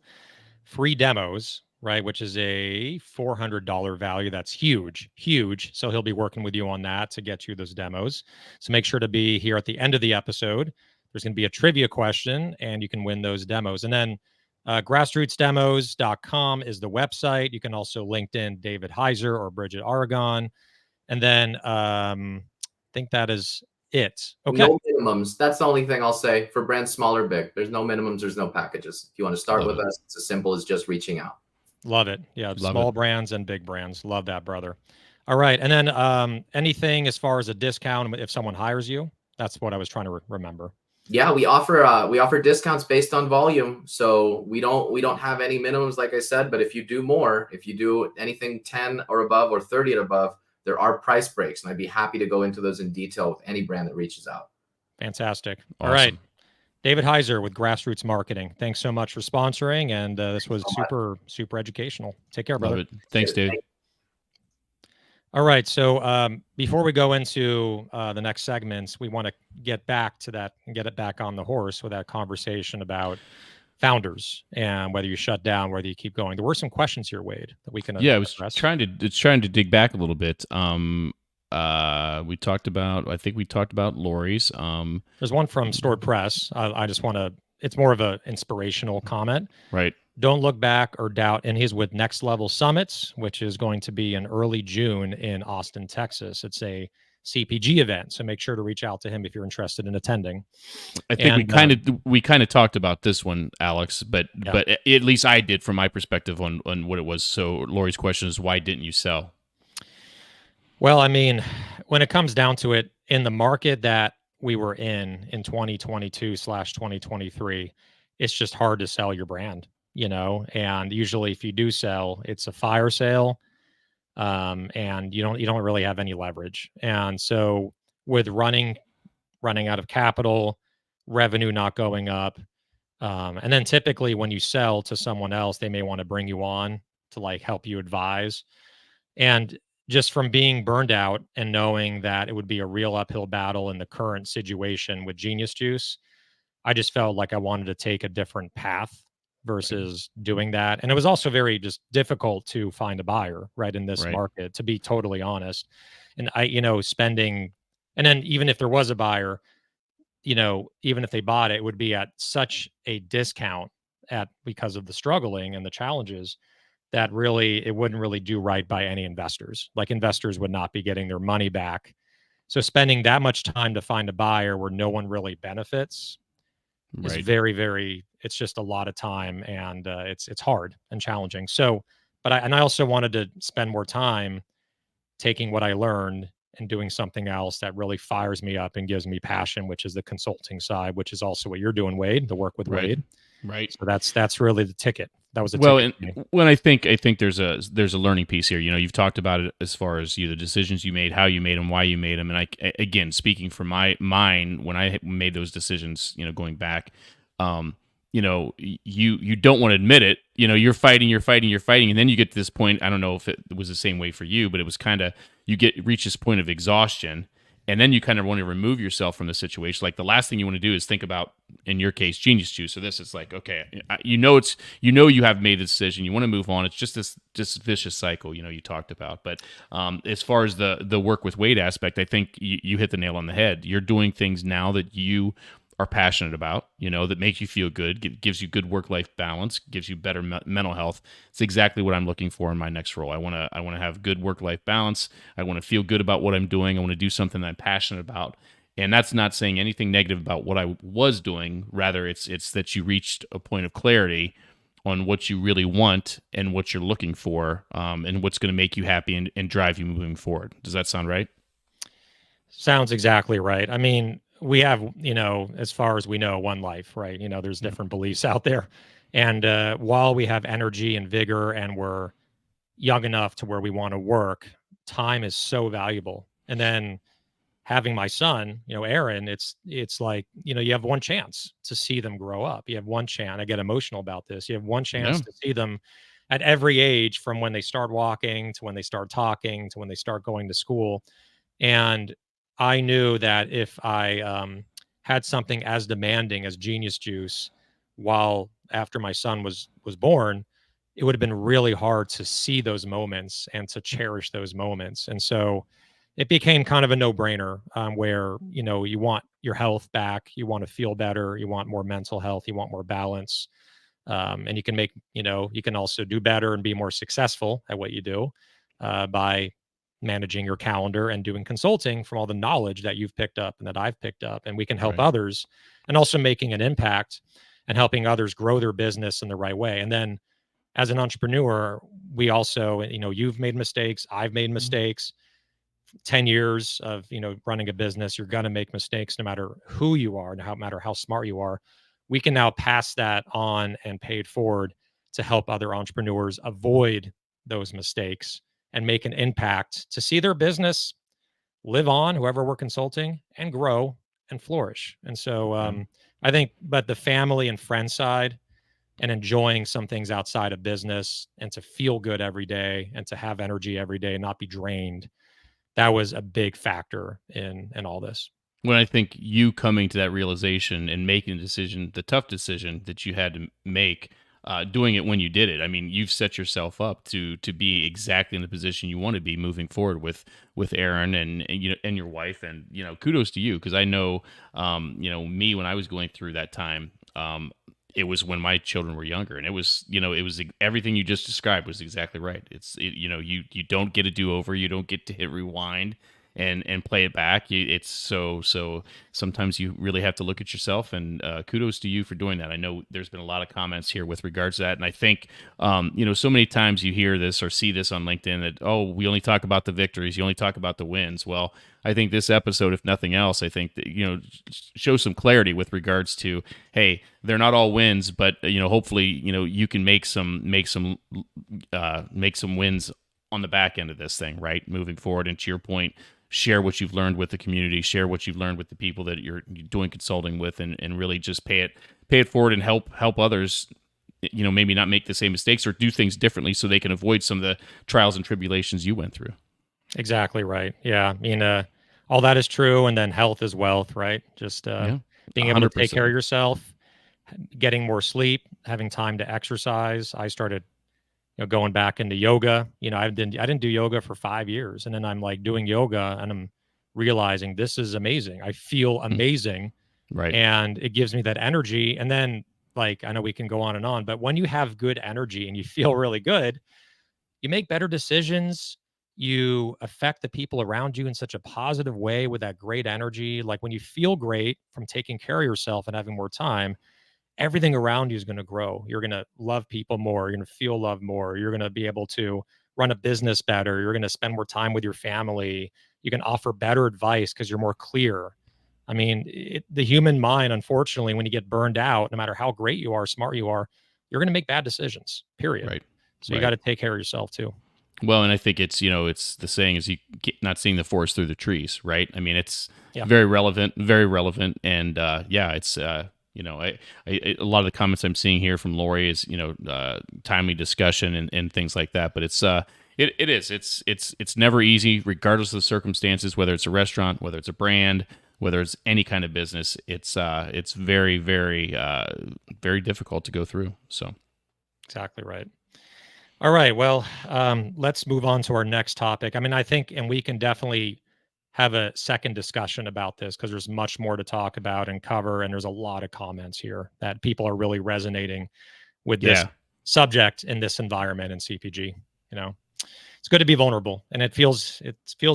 free demos, right? Which is a $400 value. That's huge. So he'll be working with you on that to get you those demos. So make sure to be here at the end of the episode. There's going to be a trivia question and you can win those demos. And then grassrootsdemos.com is the website. You can also LinkedIn David Heiser or Bridget Aragon. And then I think that is it. Okay. No minimums. That's the only thing I'll say for brands small or big. There's no minimums. There's no packages. If you want to start with us, it's as simple as just reaching out. Love it. Yeah. Small brands and big brands. Love that, brother. All right. And then anything as far as a discount if someone hires you? That's what I was trying to remember. Yeah, we offer discounts based on volume. So we don't have any minimums, like I said, but if you do more, if you do anything 10 or above or 30 and above, there are price breaks. And I'd be happy to go into those in detail with any brand that reaches out. Fantastic. Awesome. All right. David Heiser with Grassroots Marketing. Thanks so much for sponsoring. And this was super, super educational. Take care, brother. Love it. Thanks, David. All right. So before we go into the next segments, we want to get back to that and get it back on the horse with that conversation about founders and whether you shut down, whether you keep going. There were some questions here, Wade, that we can I was address. trying to dig back a little bit. We talked about Lori's. There's one from Stored Press. I just want to, it's more of a inspirational comment. Right. Don't look back or doubt. And he's with Next Level Summits, which is going to be in early June in Austin, Texas. It's a CPG event. So make sure to reach out to him if you're interested in attending. I think we kind of talked about this one, Alex, but at least I did from my perspective on what it was. So Lori's question is, why didn't you sell? Well, I mean, when it comes down to it, in the market that we were in 2022/2023, it's just hard to sell your brand, and usually if you do sell, it's a fire sale, and you don't really have any leverage. And so with running out of capital, revenue not going up, and then typically when you sell to someone else, they may want to bring you on to like help you advise. And just from being burned out and knowing that it would be a real uphill battle in the current situation with Genius Juice, I just felt like I wanted to take a different path versus doing that. And it was also very just difficult to find a buyer right in this market, to be totally honest. And spending, and then even if there was a buyer, even if they bought it, it would be at such a discount because of the struggling and the challenges that really it wouldn't really do right by any investors. Like investors would not be getting their money back. So spending that much time to find a buyer where no one really benefits is very, very, it's just a lot of time, and it's hard and challenging. So, but I also wanted to spend more time taking what I learned and doing something else that really fires me up and gives me passion, which is the consulting side, which is also what you're doing, Wade, the work with Wade. Right. So that's really the ticket. That was the ticket. And when I think there's a learning piece here. You've talked about it as far as the decisions you made, how you made them, why you made them. And again, speaking from mine, when I made those decisions, going back, you don't want to admit it. You're fighting, and then you get to this point. I don't know if it was the same way for you, but it was kind of reach this point of exhaustion. And then you kind of want to remove yourself from the situation. Like the last thing you want to do is think about, in your case, Genius Juice. So this is like, okay, you have made a decision. You want to move on. It's just this vicious cycle, you talked about. But as far as the work with Wade aspect, I think you hit the nail on the head. You're doing things now that you are passionate about, that makes you feel good, gives you good work-life balance, gives you better mental health. It's exactly what I'm looking for in my next role. I want to have good work-life balance. I want to feel good about what I'm doing. I want to do something that I'm passionate about. And that's not saying anything negative about what I was doing. Rather, it's that you reached a point of clarity on what you really want and what you're looking for, and what's going to make you happy and drive you moving forward. Does that sound right? Sounds exactly right. I mean, we have, as far as we know, one life, right? There's different beliefs out there. And while we have energy and vigor and we're young enough to where we want to work, time is so valuable. And then having my son, Aaron, it's like, you have one chance to see them grow up. You have one chance. I get emotional about this. You have one chance to see them at every age, from when they start walking to when they start talking to when they start going to school. And I knew that if I had something as demanding as Genius Juice after my son was born, it would have been really hard to see those moments and to cherish those moments. And so it became kind of a no-brainer, where, you want your health back, you want to feel better, you want more mental health, you want more balance. And you can also do better and be more successful at what you do by managing your calendar and doing consulting from all the knowledge that you've picked up and that I've picked up. And we can help others, and also making an impact and helping others grow their business in the right way. And then as an entrepreneur, we also, you've made mistakes, I've made mistakes. 10 years of, running a business, you're going to make mistakes no matter who you are and no matter how smart you are. We can now pass that on and pay it forward to help other entrepreneurs avoid those mistakes and make an impact to see their business live on, whoever we're consulting, and grow and flourish. And so I think, but the family and friend side and enjoying some things outside of business and to feel good every day and to have energy every day and not be drained, that was a big factor in all this. When I think you coming to that realization and making the decision, the tough decision that you had to make, doing it when you did it. I mean, you've set yourself up to be exactly in the position you want to be moving forward with Aaron and your wife, and kudos to you, because I know me when I was going through that time. It was when my children were younger, and it was everything you just described was exactly right. You don't get a do-over, you don't get to hit rewind and play it back. It's so sometimes you really have to look at yourself, and kudos to you for doing that. I know there's been a lot of comments here with regards to that, and I think so many times you hear this or see this on LinkedIn that, oh, we only talk about the victories, you only talk about the wins. Well, I think this episode, if nothing else, I think that, shows some clarity with regards to, hey, they're not all wins, but hopefully you can make some wins on the back end of this thing, right? Moving forward, and to your point, share what you've learned with the community, share what you've learned with the people that you're doing consulting with, and really just pay it forward and help others, maybe not make the same mistakes or do things differently so they can avoid some of the trials and tribulations you went through. Exactly right. Yeah. I mean, all that is true. And then health is wealth, right? Just being able to take care of yourself, getting more sleep, having time to exercise. I started going back into yoga. I didn't do yoga for 5 years, and then I'm like doing yoga and I'm realizing this is amazing. I feel amazing. Right. And it gives me that energy. And then, like, I know we can go on and on, but when you have good energy and you feel really good, you make better decisions. You affect the people around you in such a positive way with that great energy. Like when you feel great from taking care of yourself and having more time, everything around you is going to grow. You're going to love people more. You're going to feel love more. You're going to be able to run a business better. You're going to spend more time with your family. You can offer better advice because you're more clear. I mean, the human mind, unfortunately, when you get burned out, no matter how great you are, smart you are, you're going to make bad decisions, period. Right. So you got to take care of yourself too. Well, and I think it's the saying is not seeing the forest through the trees, right? I mean, it's very relevant, and it's a lot of the comments I'm seeing here from Lori is timely discussion and things like that. But it's never easy, regardless of the circumstances. Whether it's a restaurant, whether it's a brand, whether it's any kind of business, it's very, very, very difficult to go through. So, exactly right. All right. Well, let's move on to our next topic. I mean, I think, and we can definitely have a second discussion about this because there's much more to talk about and cover. And there's a lot of comments here that people are really resonating with this subject in this environment in CPG. It's good to be vulnerable, and it feels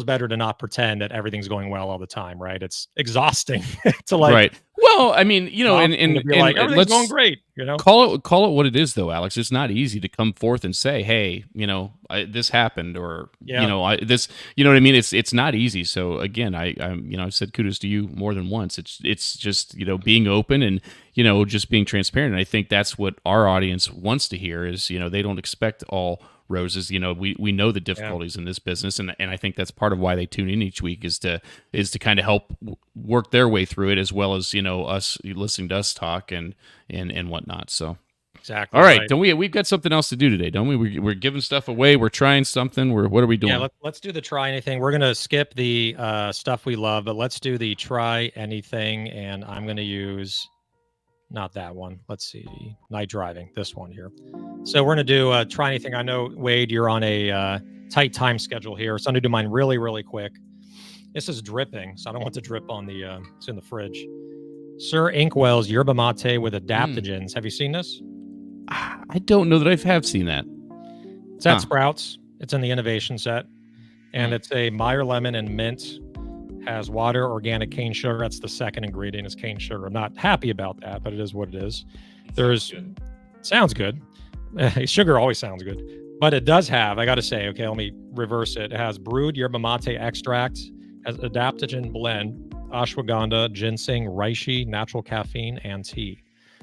better to not pretend that everything's going well all the time, right? It's exhausting to right. Well, I mean, and like, everything's going great, Call it what it is, though, Alex. It's not easy to come forth and say, "Hey, this happened," or this. You know what I mean? It's not easy. So again, I've said kudos to you more than once. It's just being open and just being transparent. And I think that's what our audience wants to hear is they don't expect all roses. We know the difficulties in this business, and I think that's part of why they tune in each week is to kind of help work their way through it, as well as us listening to us talk and whatnot. So exactly. All right, don't we've got something else to do today, don't we? We're giving stuff away. We're trying something. What are we doing? Yeah, let's do the try anything. We're gonna skip the stuff we love, but let's do the try anything, and I'm gonna use. Not that one. Let's see. Night driving. This one here. So we're going to do try anything. I know, Wade, you're on a tight time schedule here. So I'm going to do mine really, really quick. This is dripping, so I don't want to drip on the, it's in the fridge. Sir Inkwell's yerba mate with adaptogens. Have you seen this? I don't know that I have seen that. It's at Sprouts. It's in the innovation set. And it's a Meyer lemon and mint. Has water, organic cane sugar. That's the second ingredient is cane sugar. I'm not happy about that, but it is what it is. Sounds good. Sugar always sounds good, but it does have, I got to say, okay, let me reverse it. It has brewed yerba mate extract, has adaptogen blend, ashwagandha, ginseng, reishi, natural caffeine, and tea.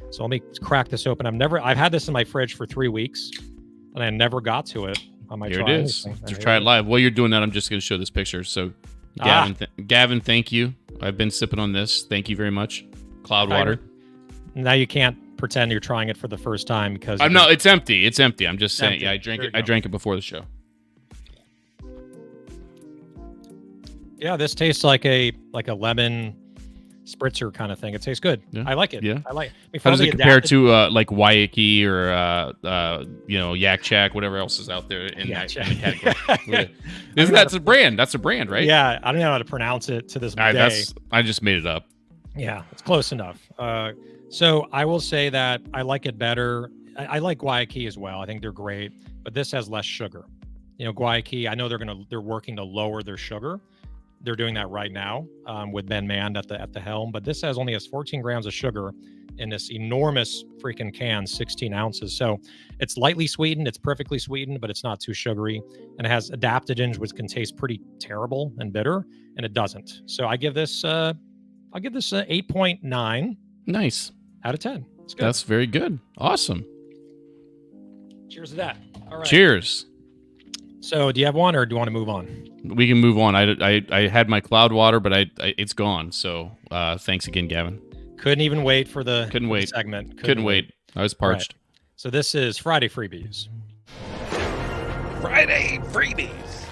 So let me crack this open. I've had this in my fridge for 3 weeks, and I never got to it on my Here try it is. anything. To try it live. While you're doing that, I'm just going to show this picture. So, Gavin, Gavin, thank you. I've been sipping on this. Thank you very much. Cloud water. Now you can't pretend you're trying it for the first time because I'm not. It's empty. It's empty. I'm just saying. Empty. Yeah, I drank There it. you I go. drank it before the show. Yeah, this tastes like a yak spritzer kind of thing. It tastes good. Yeah. I like it. Yeah. I like it. How does Fully it compare adapted- to like Waikiki or Yak Shack, whatever else is out there in that category? Isn't that a brand? That's a brand, right? Yeah, I don't know how to pronounce it to this day. I just made it up. Yeah, it's close enough. So I will say that I like it better. I like Guayaki as well. I think they're great, but this has less sugar. You know, Guayaki, I know they're working to lower their sugar. They're doing that right now with Ben Mand at the helm, but this only has 14 grams of sugar in this enormous freaking can, 16 ounces. So it's lightly sweetened. It's perfectly sweetened, but it's not too sugary. And it has adaptogens, which can taste pretty terrible and bitter, and it doesn't. So I give this a 8.9 Nice. out of 10. It's good. That's very good. Awesome. Cheers to that. All right. Cheers. So do you have one or do you want to move on? We can move on. I had my cloud water, but it's gone. So thanks again, Gavin. Couldn't even wait for the Couldn't wait. segment. Couldn't wait. I was parched. Right. So this is Friday Freebies. Friday freebies.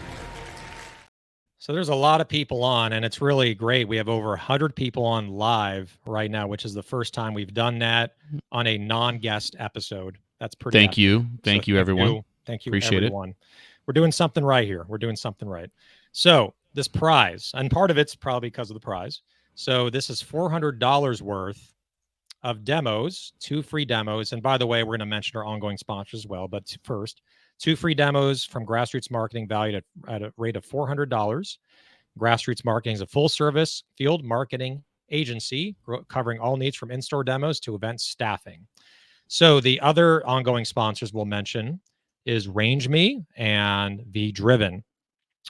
So there's a lot of people on, and it's really great. We have over 100 people on live right now, which is the first time we've done that on a non-guest episode. That's pretty. Thank you. Thank you, everyone. Thank you, Appreciate everyone. We're doing something right here. We're doing something right. So this prize, and part of it's probably because of the prize. So this is $400 worth of demos, 2 free demos. And by the way, we're going to mention our ongoing sponsors as well. But first, 2 free demos from Grassroots Marketing valued at a rate of $400. Grassroots Marketing is a full-service field marketing agency covering all needs from in-store demos to event staffing. So the other ongoing sponsors we'll mention is Range Me and V Driven.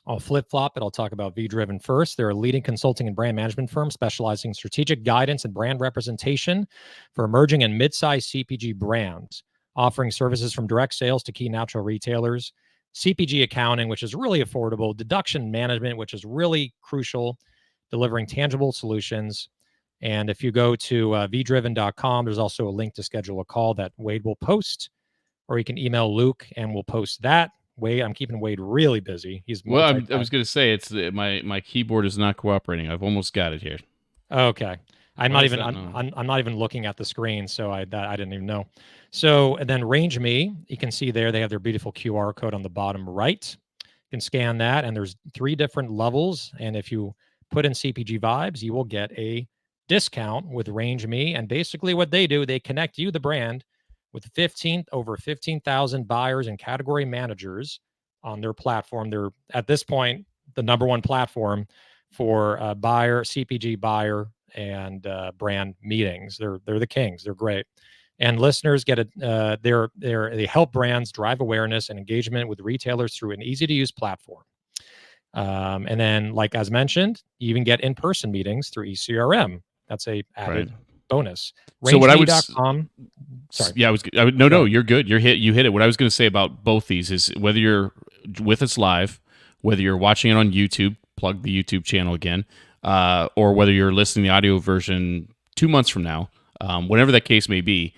I'll flip-flop it. I'll talk about V Driven first. They're a leading consulting and brand management firm specializing in strategic guidance and brand representation for emerging and mid-sized CPG brands, offering services from direct sales to key natural retailers, CPG accounting, which is really affordable, deduction management, which is really crucial, delivering tangible solutions. And if you go to vdriven.com, there's also a link to schedule a call that Wade will post, or you can email Luke and we'll post that. Wade, I'm keeping Wade really busy. He's Well, I was going to say it's my keyboard is not cooperating. I've almost got it here. Okay. I'm not even looking at the screen, so I didn't even know. So, and then Range Me, you can see there they have their beautiful QR code on the bottom right. You can scan that, and there's 3 different levels. And if you put in CPG Vibes, you will get a discount with Range Me. And basically, what they do, they connect you, the brand, with over 15,000 buyers and category managers on their platform. They're at this point the #1 platform for CPG buyer and brand meetings. They're the kings. They're great. And listeners get they help brands drive awareness and engagement with retailers through an easy to use platform. And then, like as mentioned, you even get in-person meetings through eCRM. That's a added bonus. So what I would sorry. Yeah, no, you're good. You hit it. What I was going to say about both these is whether you're with us live, whether you're watching it on YouTube, plug the YouTube channel again, or whether you're listening to the audio version 2 months from now, whatever that case may be,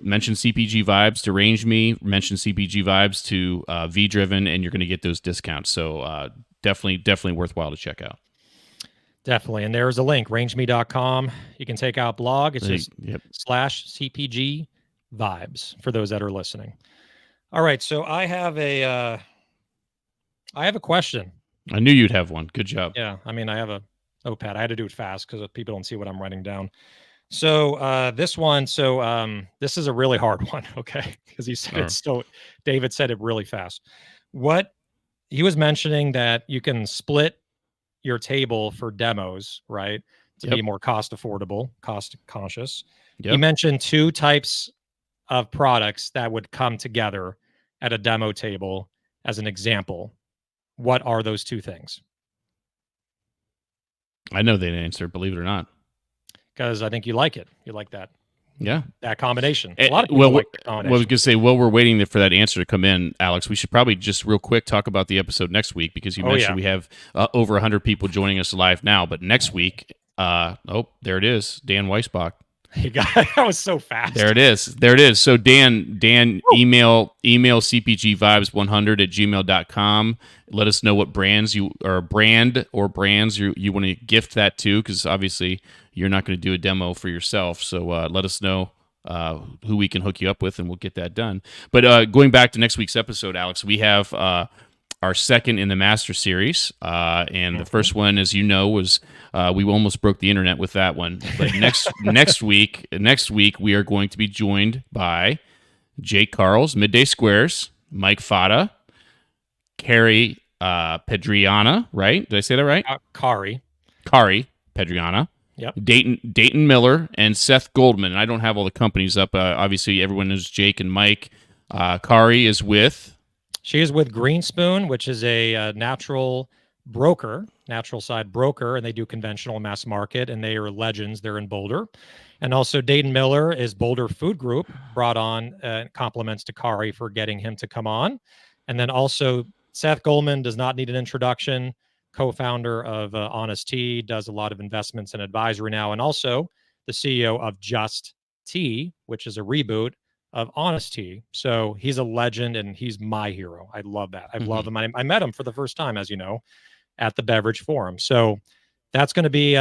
mention CPG Vibes to Range Me, mention CPG Vibes to V Driven, and you're going to get those discounts. So definitely worthwhile to check out. Definitely. And there's a link, rangeme.com. You can take out blog. It's just /CPG Vibes for those that are listening. All right. So I have a question. I knew you'd have one. Good job. Yeah. I mean, I have a notepad. I had to do it fast because people don't see what I'm writing down. So this is a really hard one. Okay. Because David said it really fast. What he was mentioning that you can split your table for demos, right? To be more cost affordable, cost conscious. He mentioned 2 types of products that would come together at a demo table as an example, what are those two things? I know the answer, believe it or not. Because I think you like it. You like that Yeah. combination. A lot of people like the combination. Well, I was going to say, while we're waiting for that answer to come in, Alex, we should probably just real quick talk about the episode next week, because you mentioned we have over 100 people joining us live now. But next week, there it is, Dan Weisbach. That was so fast. There it is. So Dan, email cpgvibes100@gmail.com. Let us know what brands you want to gift that to, because obviously you're not going to do a demo for yourself. So let us know who we can hook you up with, and we'll get that done. But going back to next week's episode, Alex, we have our second in the Master Series, and the first one, as you know, was we almost broke the internet with that one. But next week we are going to be joined by Jake Carls, Midday Squares, Mike Fata, Carrie Pedriana, right? Did I say that right? Kari Pedriana. Yep. Dayton Miller and Seth Goldman. And I don't have all the companies up. Obviously, everyone knows Jake and Mike. Kari is with. She is with Green Spoon, which is a natural side broker, and they do conventional mass market, and they are legends. They're in Boulder. And also Dayton Miller is Boulder Food Group, brought on compliments to Kari for getting him to come on. And then also Seth Goldman does not need an introduction, co-founder of Honest Tea, does a lot of investments and advisory now, and also the CEO of Just Tea, which is a reboot of Honest Tea. So he's a legend, and he's my hero. I love that. I love him. I met him for the first time, as you know, at the Beverage Forum. So that's going to be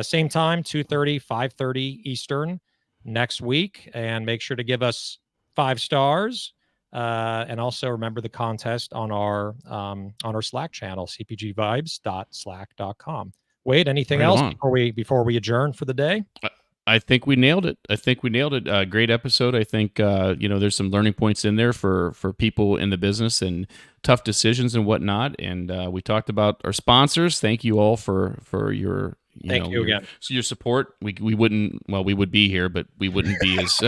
same time, 2:30, 5:30 Eastern next week. And make sure to give us 5 stars. And also remember the contest on our Slack channel, cpgvibes.slack.com. Wade, anything else before we adjourn for the day? I think we nailed it. Great episode. I think there's some learning points in there for people in the business and tough decisions and whatnot. And we talked about our sponsors. Thank you all for your Thank you again. So your support. We would be here, but we wouldn't be as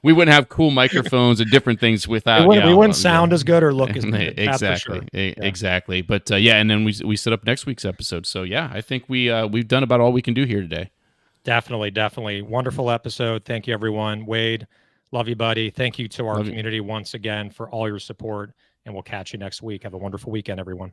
we wouldn't have cool microphones and different things without. We wouldn't sound as good or look as good. Exactly. Sure. Exactly. But and then we set up next week's episode. So I think we've done about all we can do here today. Definitely. Wonderful episode. Thank you, everyone. Wade, love you, buddy. Thank you to our community once again for all your support, and we'll catch you next week. Have a wonderful weekend, everyone.